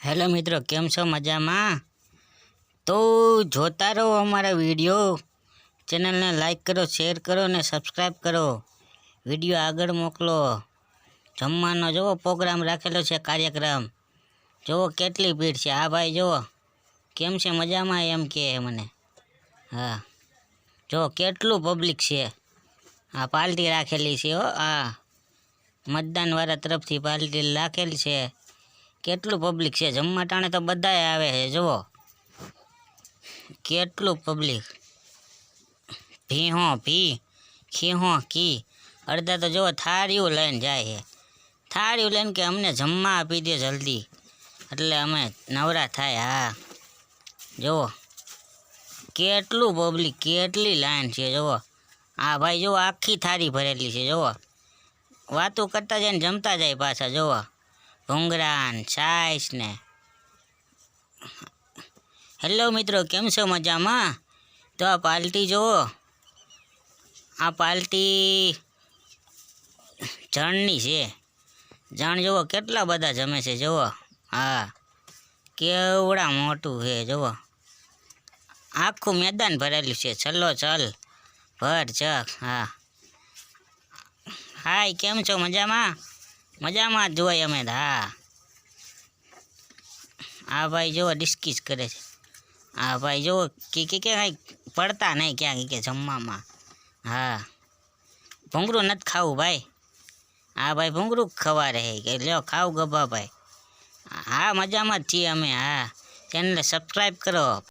Hello मित्रों, केम छो मजा में? तो जोता रहो हमारा वीडियो। चैनल ने लाइक करो, शेर करो ने सब्सक्राइब करो। वीडियो आगळ मोकलो। जमवानो जो प्रोग्राम राखेलो छे, कार्यक्रम जो केटली भीड़ छे। आ भाई जो केम छे, मजा में एम के मने। हाँ जो केटलू पब्लिक छे। आ पार्टी राखेली छे हो। आ मतदान वाळा तरफथी पार्टी राखेली छे। केटलू पब्लिक छे। जमवा टाणे तो बधाय आवे छे। जुओ केटलू पब्लिक। भी हो भी, खी हो की। अर्धा तो जो थाळीओ लईने जाय छे। थाळीओ लईने के अमने जमवा आपी दे जल्दी, એટલે અમે નવરા થાય। હા જુઓ કેટલું પબ્લિક, કેટલી લાઈન છે જુઓ। આ ભાઈ જુઓ આખી થાળી ભરેલી છે જુઓ। વાતો કરતા જાય ને જમતા જાય પાછા જુઓ। ભૂંગળા ને છાશ ને। હેલો મિત્રો, કેમ છો મજામાં? તો આ પાર્ટી જુઓ। આ પાર્ટી જણની છે। જણ જુઓ કેટલા બધા જમે છે જુઓ। હા કેવડા મોટું છે જુઓ। આખું મેદાન ભરેલું છે। છલો છલ ભર ચક। હા હાય, કેમ છો મજામાં? મજામાં જ જોઈએ અમે। હા આ ભાઈ જુઓ ડિસ્કીસ કરે છે। આ ભાઈ જુઓ કે કાંઈ પડતા નહીં ક્યાં કે જમવામાં। હા ભૂંગળું નથી ખાવું ભાઈ। હા ભાઈ ભૂંગળું ખવારે કે લ્યો ખાવ ગભા ભાઈ। હા મજામાં જ છીએ અમે। હા ચેનલને સબસ્ક્રાઈબ કરો।